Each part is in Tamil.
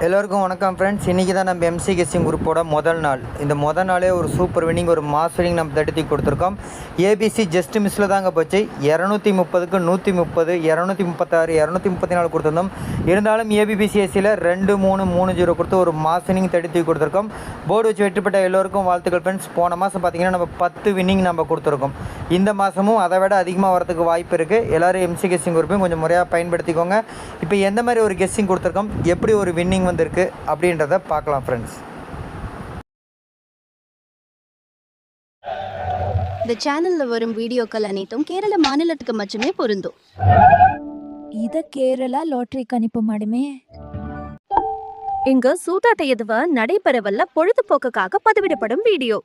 எல்லோருக்கும் வணக்கம் ஃப்ரெண்ட்ஸ். இன்றைக்கி தான் நம்ம எம்சி கெஸ்ஸிங் குரூப்போட முதல் நாள். இந்த முதல் நாளே ஒரு சூப்பர் வின்னிங், ஒரு மாஸ் வின்னிங் நம்ம தட்டி கொடுத்துருக்கோம். ஏபிசி ஜஸ்ட் மிஸ்ஸில் தாங்க போச்சு. 230க்கு 130, 236, 234 கொடுத்துருந்தோம். இருந்தாலும் ஏபிபிசிஎஸ்சியில் 2-3-3-0 கொடுத்து ஒரு மாஸ் வின்னிங் தட்டி கொடுத்துருக்கோம். போர்டு வச்சு வெற்றிப்பட்ட எல்லோருக்கும் வாழ்த்துக்கள் ஃப்ரெண்ட்ஸ். போன மாதம் பார்த்திங்கன்னா நம்ம 10 வின்னிங் நம்ம கொடுத்துருக்கோம். இந்த மாதமும் அதை விட அதிகமாக வரதுக்கு வாய்ப்பு இருக்குது. எல்லோரும் எம்சி கெஸ்ஸிங் குரூப்பையும் கொஞ்சம் முறையாக பயன்படுத்திக்கோங்க. இப்போ எந்த மாதிரி ஒரு கெஸ்ஸிங் கொடுத்துருக்கோம், எப்படி ஒரு வின்னிங் வந்திருக்கு அப்படின்றத பார்க்கலாம் ஃப்ரெண்ட்ஸ். இந்த சேனல்ல வரும் வீடியோக்கள் அனைத்தும் கேரள மாநிலத்துக்கு மட்டுமே பொருந்தும். இத கேரளா லாட்டரி கணிப்பு மாடுமே. இங்க சூதாட்ட எதுவா நடைபெறவல்ல பொழுதுபோக்குக்காக பதிவிடப்படும் video.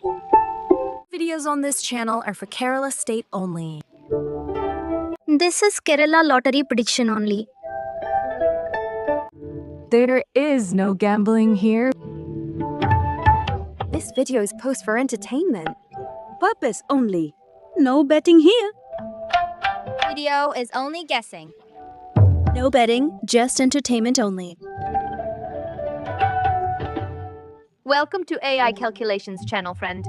Videos on this channel are for Kerala state only. This is Kerala lottery prediction only. There is no gambling here. This video is post for entertainment purpose only. No betting here. Video is only guessing. No betting, just entertainment only. Welcome to AI calculations channel, friend.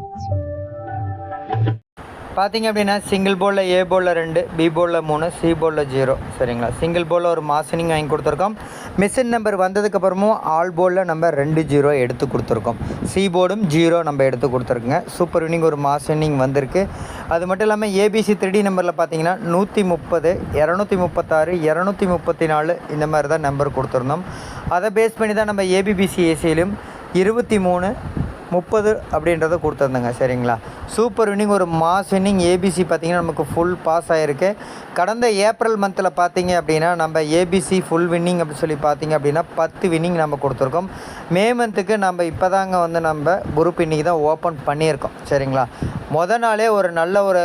பார்த்திங்க அப்படின்னா சிங்கிள் போலில் ஏ போலில் 2, பி போலில் 3, சி போலில் 0. சரிங்களா? சிங்கிள் போலில் ஒரு மாசனிங் வாங்கி கொடுத்துருக்கோம். மிஷின் நம்பர் வந்ததுக்கப்புறமும் ஆல் போலில் நம்ம 2-0 எடுத்து கொடுத்துருக்கோம். சி போர்டும் 0 நம்ம எடுத்து கொடுத்துருக்குங்க. சூப்பர் வின்னிங், ஒரு மாசனிங் வந்திருக்கு. அது மட்டும் இல்லாமல் ஏபிசி 3D நம்பரில் பார்த்தீங்கன்னா 130, 236, 234 இந்த மாதிரி தான் நம்பர் கொடுத்துருந்தோம். அதை பேஸ் பண்ணி தான் நம்ம ஏபிபிசிஎஸ்சியிலும் 23, 30 அப்படின்றத கொடுத்துருந்தேங்க. சரிங்களா? சூப்பர் வின்னிங், ஒரு மாஸ் வின்னிங். ஏபிசி பார்த்திங்கன்னா நமக்கு ஃபுல் பாஸ் ஆகிருக்கு. கடந்த ஏப்ரல் மந்தில் பார்த்திங்க அப்படின்னா நம்ம ஏபிசி ஃபுல் வின்னிங் அப்படி சொல்லி பார்த்திங்க அப்படின்னா 10 வின்னிங் நம்ம கொடுத்துருக்கோம். மே மந்த்துக்கு நம்ம இப்போ தாங்க நம்ம குரூப் இன்றைக்கி தான் ஓப்பன் பண்ணியிருக்கோம். சரிங்களா? மொதல் நாளே ஒரு நல்ல ஒரு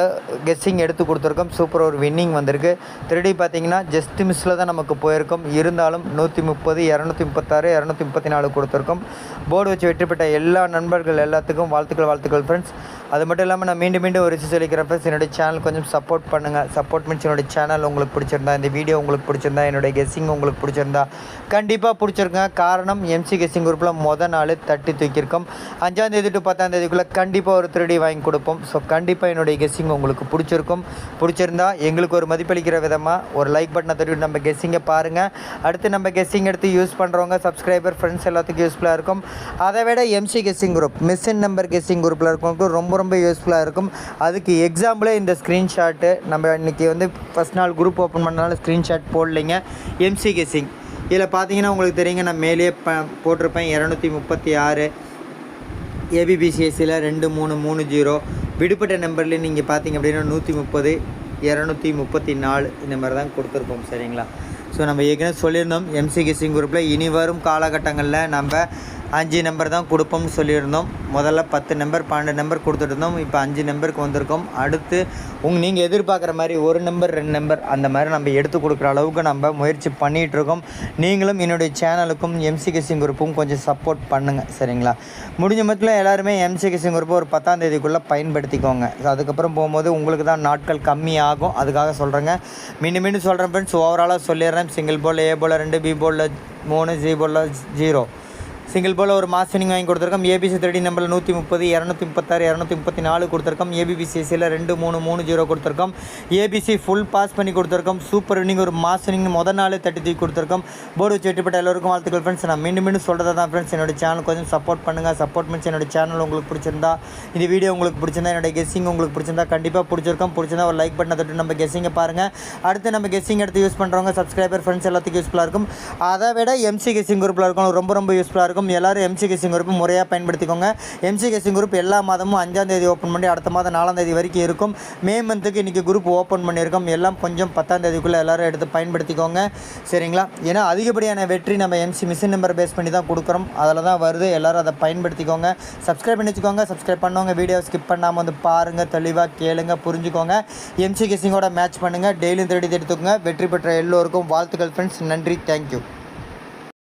கெஸ்ஸிங் எடுத்து கொடுத்துருக்கோம். சூப்பர் ஒரு வின்னிங் வந்திருக்கு. 3D பார்த்திங்கன்னா ஜஸ்ட் மிஸ்ஸில் தான் நமக்கு போயிருக்கோம். இருந்தாலும் 130, 236, 234 கொடுத்துருக்கோம். போர்டு வச்சு வெற்றி பெற்ற எல்லா நண்பர்கள் எல்லாத்துக்கும் வாழ்த்துக்கள் ஃப்ரெண்ட்ஸ். அது மட்டும் இல்லாமல் நான் மீண்டும் ஒரு விஷயம் சொல்லிக்கிறேன் ஃப்ரெண்ட்ஸ். என்னுடைய சேனல் கொஞ்சம் சப்போர்ட் பண்ணுங்கள். சப்போர்ட் மீன்ஸ் என்னுடைய சேனல் உங்களுக்கு பிடிச்சிருந்தா, இந்த வீடியோ உங்களுக்கு பிடிச்சிருந்தா, என்னுடைய கெஸ்ஸிங் உங்களுக்கு பிடிச்சிருந்தா கண்டிப்பாக பிடிச்சிருக்கேன். காரணம் எம்சி கெஸ்ஸிங் குரூப்பில் மொதல் நாள் தட்டி தூக்கியிருக்கோம். 5ஆம் தேதி to 10ஆம் தேதிக்குள்ளே கண்டிப்பாக ஒரு 3D வாங்கி கொடுப்போம். ஸோ கண்டிப்பாக என்னுடைய கெஸ்ஸிங் உங்களுக்கு பிடிச்சிருந்தா எங்களுக்கு ஒரு மதிப்பளிக்கிற விதமாக ஒரு லைக் பட்டனை தட்டி நம்ம கெஸ்ஸிங்கை பாருங்கள். அடுத்து நம்ம கெஸ்ஸிங் எடுத்து யூஸ் பண்ணுறவங்க சப்ஸ்கிரைபர் ஃப்ரெண்ட்ஸ் எல்லாத்துக்கும் யூஸ்ஃபுல்லாக இருக்கும். அதை விட MC guessing group, machine number guessing குரூப்பில் இருக்கவங்களுக்கு ரொம்ப யூஸ்ஃபுல்லாக இருக்கும். அதுக்கு எக்ஸாம்பிளே இந்த ஸ்க்ரீன்ஷாட்டு நம்ம இன்றைக்கி ஃபஸ்ட் நாள் குரூப் ஓப்பன் பண்ணனால ஸ்க்ரீன்ஷாட் போடலைங்க. எம்சி கெஸ்ஸிங் இதில் பார்த்தீங்கன்னா உங்களுக்கு தெரியுங்க, நான் மேலேயே போட்டிருப்பேன் 236 ஏபிபிசிஎஸ்சியில் 2-3-3-0. விடுபட்ட நம்பர்லேயே நீங்கள் பார்த்தீங்க அப்படின்னா 130, 234 இந்த மாதிரி தான் கொடுத்துருக்கோம். சரிங்களா? ஸோ நம்ம ஏற்கனவே சொல்லியிருந்தோம் எம்சி கெஸ்ஸிங் குரூப்பில் இனி வரும் காலகட்டங்களில் நம்ம 5 நம்பர் தான் கொடுப்போம்னு சொல்லியிருந்தோம். முதல்ல 10 நம்பர் 12 நம்பர் கொடுத்துருந்தோம். இப்போ 5 நம்பருக்கு வந்திருக்கோம். அடுத்து நீங்கள் எதிர்பார்க்குற மாதிரி 1 நம்பர் 2 நம்பர் அந்த மாதிரி நம்ம எடுத்து கொடுக்குற அளவுக்கு நம்ம முயற்சி பண்ணிகிட்ருக்கோம். நீங்களும் என்னுடைய சேனலுக்கும் எம்சி கெஸ்ஸிங் குரூப்பும் கொஞ்சம் சப்போர்ட் பண்ணுங்கள். சரிங்களா? முடிஞ்ச மட்டில் எல்லாருமே எம்சி கெஸ்ஸிங் குரூப்பை ஒரு 10ஆம் தேதிக்குள்ளே பயன்படுத்திக்கோங்க. அதுக்கப்புறம் போகும்போது உங்களுக்கு தான் நாட்கள் கம்மி ஆகும். அதுக்காக சொல்கிறேங்க. மீண்டும் சொல்கிறேன் ஃப்ரெண்ட்ஸ். ஓவராலாக சொல்லிடுறேன். சிங்கிள் போலில் ஏ போலில் 2, பி போலில் 3, சி போலில் 0. சிங்கிள் போல் ஒரு மாஸ் வின்னிங் வாங்கி கொடுத்துருக்கோம். ஏபிசி 3D நம்பரில் 130, 236, 234 கொடுத்துருக்கோம். ஏபிபிசிஎஸ்சியில் 2-3-3-0 கொடுத்துருக்கோம். ஏபிசி ஃபுல் பாஸ் பண்ணி கொடுத்துருக்கோம். சூப்பர் வின்னிங், ஒரு மாஸ் வின்னிங் முதல் நாளே தட்டி தூக்கி கொடுத்துருக்கோம். போர்டு வச்சு வெற்றிப்பட்ட எல்லோருக்கும் வாழ்த்துக்கள் ஃப்ரெண்ட்ஸ். நான் மீண்டும் சொல்கிறதா தான் ஃப்ரெண்ட்ஸ், என்னோடய சேனல் கொஞ்சம் சப்போர்ட் பண்ணுங்கள். சப்போர்ட் மீன்ஸ் என்னோடய சேனல் உங்களுக்கு பிடிச்சிருந்தா, இந்த வீடியோ உங்களுக்கு பிடிச்சிருந்தா, என்னோட கெஸ்ஸிங் உங்களுக்கு பிடிச்சிருந்தா கண்டிப்பாக பிடிச்சிருந்தா ஒரு லைக் பட்டனை தட்டு நம்ம கெஸ்ஸிங்கை பாருங்கள். அடுத்து நம்ம கெஸ்ஸிங் எடுத்து யூஸ் பண்ணுறவங்க சப்ஸ்கிரைபர் ஃப்ரெண்ட்ஸ் எல்லாத்துக்கும் யூஸ்ஃபுல்லாக இருக்கும். அதை விட எம்சி கெஸ்ஸிங் குரூப்பில் இருக்கும் ரொம்ப யூஸ்ஃபுல்லாக இருக்கும். எல்லோரும் எம்சி கெஸ்ஸிங் குரூப் முறையாக பயன்படுத்திக்கோங்க. எம்சி கெஸ்ஸிங் குரூப் எல்லா மாதமும் 5ஆம் தேதி ஓப்பன் பண்ணி அடுத்த மாதம் 4ஆம் தேதி வரைக்கும் இருக்கும். மே மந்த்துக்கு இன்றைக்கி குரூப் ஓப்பன் பண்ணியிருக்கோம். எல்லாம் கொஞ்சம் 10ஆம் தேதிக்குள்ளே எல்லோரும் எடுத்து பயன்படுத்திக்கோங்க. சரிங்களா? ஏன்னா அதிகப்படியான வெற்றி நம்ம எம்சி மிஷின் நம்பர் பேஸ் பண்ணி தான் கொடுக்குறோம். அதில் தான் வருது. எல்லோரும் அதை பயன்படுத்திக்கோங்க. சப்ஸ்கிரைப் பண்ணி வச்சுக்கோங்க. சப்ஸ்கிரைப் பண்ணவங்க வீடியோ ஸ்கிப் பண்ணாமல் பாருங்கள், தெளிவாக கேளுங்க, புரிஞ்சுக்கோங்க. எம்சி கெஸ்ஸிங்கோட மேட்ச் பண்ணுங்கள். டெய்லியும் 3D எடுத்துக்கோங்க. வெற்றி பெற்ற எல்லோருக்கும் வாழ்த்துக்கள் ஃப்ரெண்ட்ஸ். நன்றி, தேங்க்யூ.